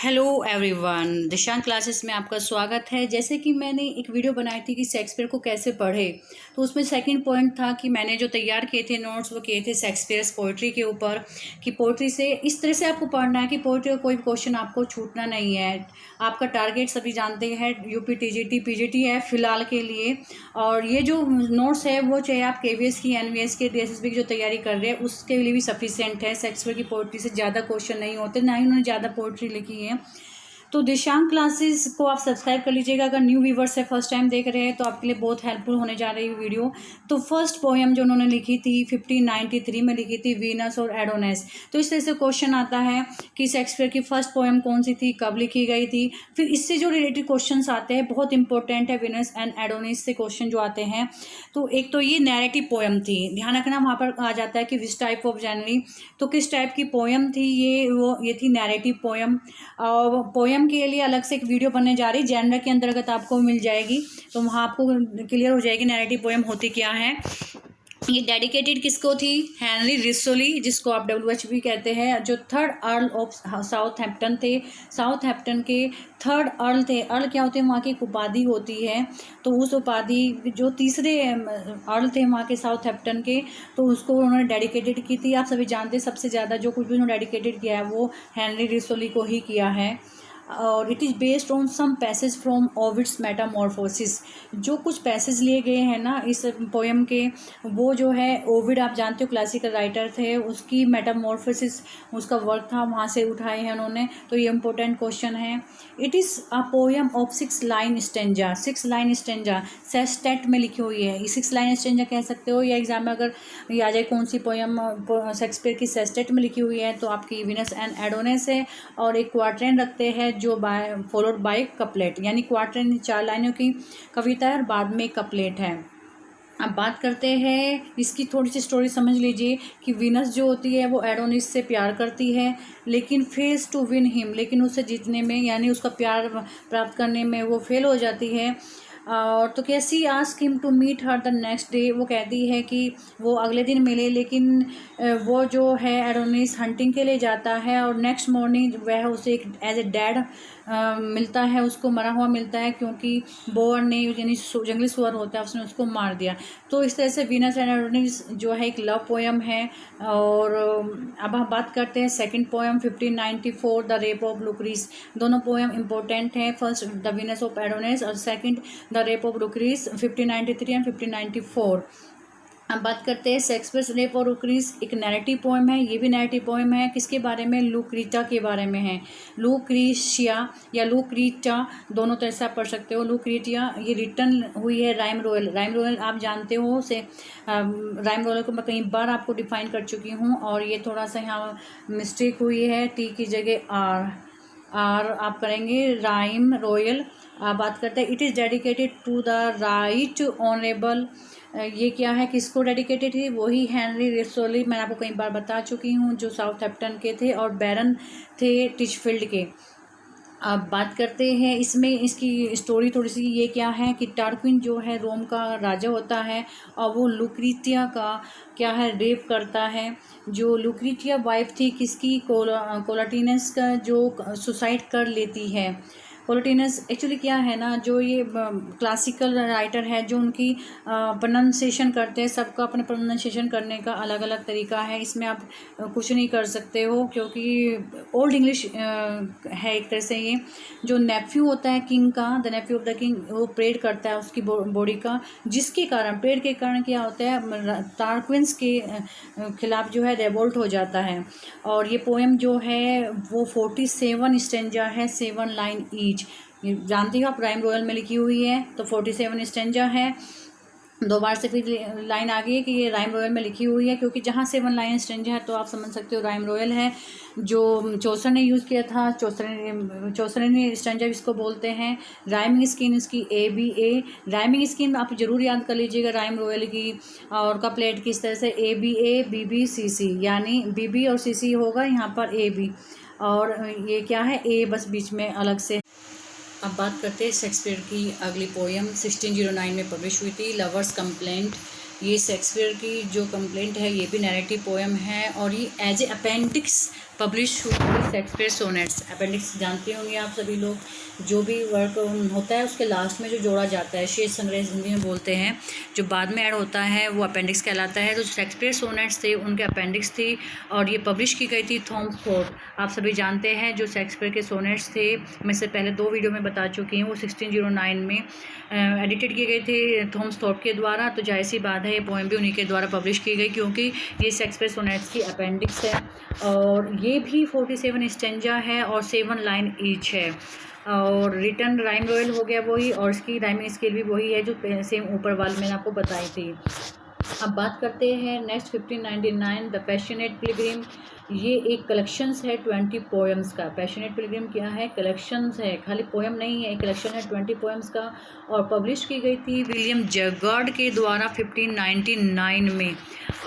Hello everyone, Dishank classes में आपका स्वागत है। जैसे कि मैंने एक वीडियो बनाई थी कि शेक्सपियर को कैसे पढ़े, तो उसमें सेकंड पॉइंट था कि मैंने जो तैयार किए थे नोट्स वो किए थे शेक्सपियर्स पोइट्री के ऊपर कि पोइट्री से इस तरह से आपको पढ़ना है कि पोइट्री का कोई क्वेश्चन आपको छूटना नहीं है। आपका टारगेट सभी जानते हैं यूपी टीजीटी पीजीटी है फिलहाल के लिए। और ये जो नोट्स है वो चाहे आप केवीएस की एनवीएस के डीएसएसबी की जो तैयारी कर रहे हैं उसके लिए भी सफिशिएंट है। शेक्सपियर की पोइट्री से ज़्यादा क्वेश्चन नहीं होते, ना ही उन्होंने ज़्यादा पोइट्री लिखी है। तो दिशांक क्लासेस को आप सब्सक्राइब कर लीजिएगा। अगर न्यू व्यूवर्स है, फर्स्ट टाइम देख रहे हैं, तो आपके लिए बहुत हेल्पफुल होने जा रही है वीडियो। तो फर्स्ट पोएम जो उन्होंने लिखी थी 1593 में लिखी थी, वीनस और एडोनिस। तो इस तरह से क्वेश्चन आता है कि शेक्सपियर की फर्स्ट पोएम कौन सी थी, कब लिखी गई थी। फिर इससे जो रिलेटेड क्वेश्चन आते हैं बहुत इंपॉर्टेंट है, वीनस एंड एडोनिस से क्वेश्चन जो आते हैं। तो एक तो ये नैरेटिव पोएम थी, ध्यान रखना वहाँ पर आ जाता है कि विच टाइप ऑफ जनरली, तो किस टाइप की पोएम थी ये थी नैरेटिव पोएम। और पोएम के लिए अलग से एक वीडियो बनने जा रही, जेनर के अंतर्गत आपको मिल जाएगी, तो वहाँ आपको क्लियर हो जाएगी नैरेटिव पोएम होती क्या है। ये डेडिकेटेड किसको थी? हेनरी रिसोली, जिसको आप WH भी कहते हैं, जो थर्ड अर्ल ऑफ साउथहैम्पटन थे। साउथहैम्पटन के थर्ड अर्ल थे। अर्ल क्या होते हैं? वहाँ की एक उपाधि होती है। तो उस उपाधि जो तीसरे अर्ल थे वहाँ के साउथहैम्पटन के, तो उसको उन्होंने डेडिकेटेड की थी। आप सभी जानते हैं सबसे ज़्यादा जो कुछ भी उन्होंने डेडिकेटेड किया है वो हेनरी रिसोली को ही किया है। और it is based on some passage from Ovid's Metamorphoses. जो कुछ पैसेज लिए गए हैं ना इस पोएम के, वो जो है ओविड, आप जानते हो क्लासिकल राइटर थे, उसकी मेटामॉर्फोसिस उसका वर्क था, वहाँ से उठाए हैं उन्होंने। तो ये इंपॉर्टेंट क्वेश्चन है। It is a poem of 6 line stanza. 6 line stanza sestet में लिखी हुई है। 6 लाइन स्टेंजा कह सकते हो, या एग्जाम में अगर ये आ जाए कौन सी पोएम शेक्सपियर की सेस्टेट में लिखी हुई है, तो आपकी वीनस एंड एडोनिस है। और एक क्वार्टेन रखते हैं जो फॉलोड बाय कपलेट, यानी क्वार्टेन 4 लाइनों की कविता है और बाद में कपलेट है। अब बात करते हैं इसकी, थोड़ी सी स्टोरी समझ लीजिए कि वीनस जो होती है वो एडोनिस से प्यार करती है, लेकिन फेल्स टू विन हिम, लेकिन उसे जीतने में यानी उसका प्यार प्राप्त करने में वो फेल हो जाती है। और तो कैसी ask him to meet her the next day, वो कहती है कि वो अगले दिन मिले, लेकिन वो जो है एडोनिस हंटिंग के लिए जाता है और नेक्स्ट मॉर्निंग वह उसे एक एज ए डैड मिलता है, उसको मरा हुआ मिलता है, क्योंकि बोअर ने यानी जंगली सुअर होता है उसने उसको मार दिया। तो इस तरह से वीनस एंड एडोनिस जो है एक लव पोएम है। और अब हम बात करते हैं second poem 1594 the rape of Lucrece. दोनों पोएम इंपॉर्टेंट हैं, first the Venus of Adonis और second the rape of Lucrece 1593 and 1594। अब बात करते हैं शेक्सपियर रेप और लुक्रीस, एक नैरेटिव पोएम है। ये भी नैरेटिव पोएम है, किसके बारे में? लुक्रीटा के बारे में है। लुक्रीशिया या लुक्रीटा, दोनों तरह से आप पढ़ सकते हो। लुक्रीटिया ये रिटन हुई है राइम रोयल। राइम रोयल आप जानते हो से, राइम रोयल को मैं कई बार आपको डिफाइन कर चुकी हूँ, और ये थोड़ा सा यहाँ मिस्टेक हुई है, टी की जगह आर आप करेंगे राइम रोयल। बात करते हैं it is dedicated to the right honourable. ये क्या है, किसको डेडिकेटेड है? वही हेनरी रिसोली, मैं आपको कई बार बता चुकी हूँ, जो साउथहैम्पटन के थे और बैरन थे टिचफील्ड के। अब बात करते हैं इसमें इसकी स्टोरी थोड़ी सी, ये क्या है कि टारक्विन जो है रोम का राजा होता है और वो लुक्रीटिया का क्या है रेप करता है। जो लुक्रीटिया वाइफ थी किसकी? कोलाटिनस का, जो सुसाइड कर लेती है। कोलाटिनस एक्चुअली क्या है ना, जो ये क्लासिकल राइटर है जो उनकी प्रोनाउंसिएशन करते हैं, सबका अपना प्रोनाउंसिएशन करने का अलग अलग तरीका है। इसमें आप कुछ नहीं कर सकते हो, क्योंकि ओल्ड इंग्लिश है एक तरह से। ये जो नेफ्यू होता है किंग का, the Neiphiu of the king, वो प्रेड करता है उसकी बॉडी का, जिसके कारण प्रेड के कारण क्या होता है, टारक्विंस के खिलाफ जो है रेवोल्ट हो जाता है। और ये पोएम जो है वो 47 स्टेंजा है, 7 लाइन ईच। जानती हो आप, राइम रोयल में लिखी हुई है, तो 47 स्टेंजा है। दो बार से फिर लाइन आ गई है कि ये राइम रोयल में लिखी हुई है, क्योंकि जहाँ 7 लाइन स्टेंजा है तो आप समझ सकते हो राइम रोयल है, जो चौसर ने यूज़ किया था। चौसर स्टेंजा इसको बोलते हैं। राइमिंग स्कीम इसकी ABA। राइमिंग स्कीम आप जरूर याद कर लीजिएगा राइम रोयल की। और कपलेट किस तरह से ABA BB CC, यानी BB और CC होगा यहाँ पर AB, और ये क्या है A बस बीच में अलग से। अब बात करते हैं शेक्सपियर की अगली पोएम 1609 में पब्लिश हुई थी, लवर्स कंप्लेंट। ये शेक्सपियर की जो कंप्लेंट है ये भी नैरेटिव पोएम है और ये एज ए अपेंडिक्स पब्लिश हुई शेक्सपियर सोनेट्स। अपेंडिक्स जानते होंगे आप सभी लोग, जो भी वर्क होता है उसके लास्ट में जो जोड़ा जाता है, शेष संग्रह हिंदी में बोलते हैं, जो बाद में ऐड होता है वो अपेंडिक्स कहलाता है। तो शेक्सपियर सोनेट्स थे उनके अपेंडिक्स थी और ये पब्लिश की गई थी थॉमस थॉर्प। आप सभी जानते हैं जो शेक्सपियर के सोनेट्स थे, मैं इससे पहले 2 वीडियो में बता चुकी हूँ, वो 1609 में एडिटेड किए गए थे थॉमस थॉर्प के द्वारा। तो जाहिर सी बात है ये पोएम भी उन्हीं के द्वारा पब्लिश की गई, क्योंकि ये शेक्सपियर सोनेट्स की अपेंडिक्स है। और ये भी 47 स्टेंजा है और 7 लाइन ईच है। और रिटर्न राइम रॉयल हो गया वही, और इसकी राइमिंग स्केल भी वही है जो सेम ऊपर वाले मैंने आपको बताई थी। अब बात करते हैं नेक्स्ट 1599 द पैशनेट पिलग्रिम। ये एक कलेक्शंस है 20 पोएम्स का। पैशनेट पिलग्रिम क्या है? कलेक्शंस है, खाली पोएम नहीं है, एक कलेक्शन है 20 पोएम्स का और पब्लिश की गई थी विलियम जगार्ड के द्वारा 1599 में।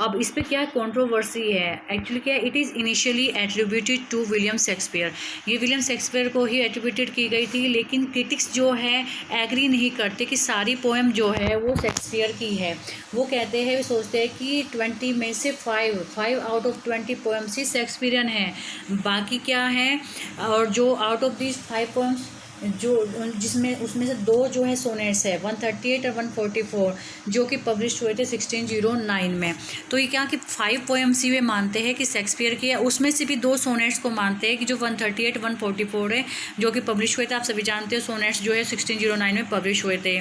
अब इस पर क्या कंट्रोवर्सी है? एक्चुअली क्या, it is initially attributed to William Shakespeare. ये विलियम शेक्सपियर को ही एट्रीब्यूटेड की गई थी, लेकिन क्रिटिक्स जो है एग्री नहीं करते कि सारी पोएम जो है वो शेक्सपियर की है। वो कहते हैं, वे सोचते हैं कि 20 में से 5 out of 20 poems he Shakespearean है, बाकी क्या है, और जो आउट ऑफ दिस 5 पोएम्स जो जिसमें उसमें से 2 जो है सोनेट्स है 138 और 144 जो कि पब्लिश हुए थे 1609 में। तो ये क्या कि 5 पोएम्स ही वे मानते हैं कि शेक्सपियर की है, उसमें से भी 2 सोनेट्स को मानते हैं कि जो 138 144 है जो कि पब्लिश हुए थे। आप सभी जानते हो सोनेट्स जो है 1609 में पब्लिश हुए थे।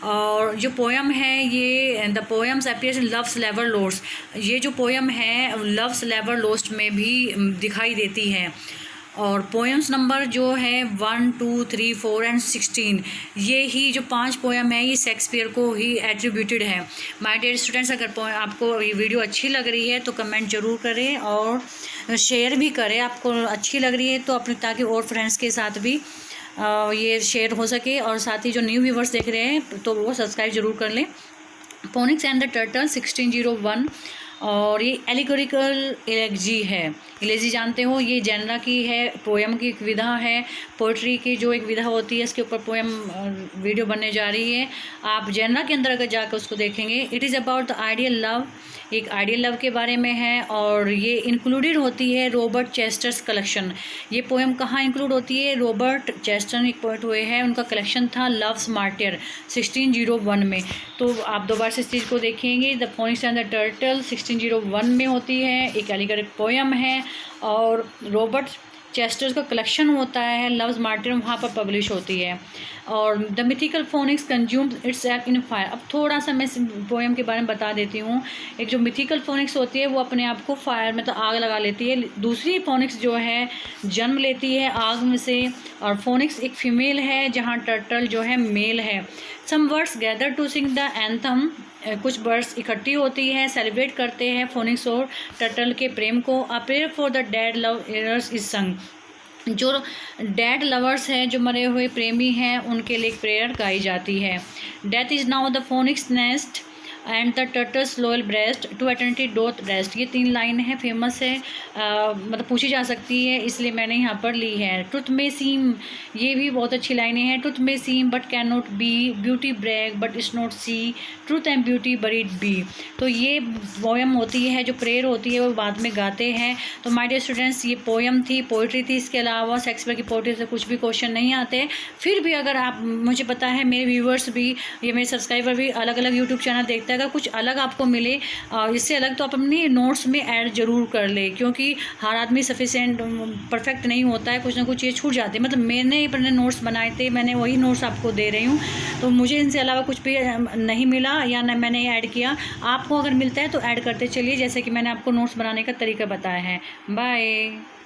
और जो पोएम है ये the poems appears in love's लेवर लोस्ट, ये जो पोएम है लव्स लेवर लोस्ट में भी दिखाई देती है। और पोएम्स नंबर जो है 1 2 3 4 एंड 16, ये ही जो 5 पोएम है ये शेक्सपियर को ही एट्रीब्यूटेड है। माय डियर स्टूडेंट्स, अगर आपको ये वीडियो अच्छी लग रही है तो कमेंट ज़रूर करें और शेयर भी करें। आपको अच्छी लग रही है तो अपने, ताकि और फ्रेंड्स के साथ भी ये शेयर हो सके, और साथ ही जो न्यू व्यूवर्स देख रहे हैं तो वो सब्सक्राइब ज़रूर कर लें। फोनिक्स एंड द टर्टल 1601, और ये एलिगोरिकल इलेजी है। इलेजी जानते हो, ये जेनरा की है, पोएम की एक विधा है, पोइट्री की जो एक विधा होती है, इसके ऊपर पोएम वीडियो बनने जा रही है। आप जेनरा के अंदर अगर जाकर उसको देखेंगे, it is about the ideal love, एक आइडियल लव के बारे में है। और ये इंक्लूडेड होती है रॉबर्ट चेस्टर्स कलेक्शन। ये पोएम कहाँ इंक्लूड होती है? रॉबर्ट चेस्टर एक पोएट हुए हैं, उनका कलेक्शन था लव्स मार्टियर 1601 में। तो आप दोबारा से इस चीज़ को देखेंगे, the phoenix and the turtle 1601 में होती है, एक एलिगोरिक पोएम है और रॉबर्ट चेस्टर्स का कलेक्शन होता है लव्स मार्टियर, वहाँ पर पब्लिश होती है। और the mythical phoenix consumes itself in fire. अब थोड़ा सा मैं पोएम के बारे में बता देती हूँ। एक जो मिथिकल फोनिक्स होती है वो अपने आप को फायर में तो आग लगा लेती है, दूसरी फोनिक्स जो है जन्म लेती है आग में से, और फोनिक्स एक फीमेल है जहाँ टर्टल जो है मेल है। Some birds gather to sing the anthem, कुछ बर्ड्स इकट्ठी होती है, सेलिब्रेट करते हैं फोनिक्स और टर्टल के प्रेम को। A prayer for the dead love errors is संग, जो डेड लवर्स हैं, जो मरे हुए प्रेमी हैं, उनके लिए एक प्रेयर गाई जाती है। Death is now the phoenix nest and the turtle's loyal breast to eternity doth rest. ये 3 लाइन है, फेमस है, मतलब पूछी जा सकती है, इसलिए मैंने यहाँ पर ली है। ट्रुथ में सीम, ये भी बहुत अच्छी लाइनें हैं। Truth may seem but can not be, beauty brag but is not she, truth and beauty buried be. तो ये पोएम होती है, जो प्रेयर होती है वो बाद में गाते हैं। तो माय डियर स्टूडेंट्स, ये पोएम थी, पोइट्री थी। इसके अलावा शेक्सपियर की पोइट्री से कुछ भी क्वेश्चन नहीं आते। फिर भी अगर आप, मुझे पता है मेरे व्यूवर्स भी, ये मेरे सब्सक्राइबर भी अलग अलग यूट्यूब चैनल देखते हैं, अगर कुछ अलग आपको मिले इससे अलग, तो आप अपनी नोट्स में ऐड ज़रूर कर ले, क्योंकि हर आदमी सफिशिएंट परफेक्ट नहीं होता है, कुछ ना कुछ ये छूट जाते हैं। मतलब मैंने अपने नोट्स बनाए थे, मैंने वही नोट्स आपको दे रही हूँ, तो मुझे इनसे अलावा कुछ भी नहीं मिला या न मैंने ऐड किया। आपको अगर मिलता है तो ऐड करते चलिए, जैसे कि मैंने आपको नोट्स बनाने का तरीका बताया है। बाय।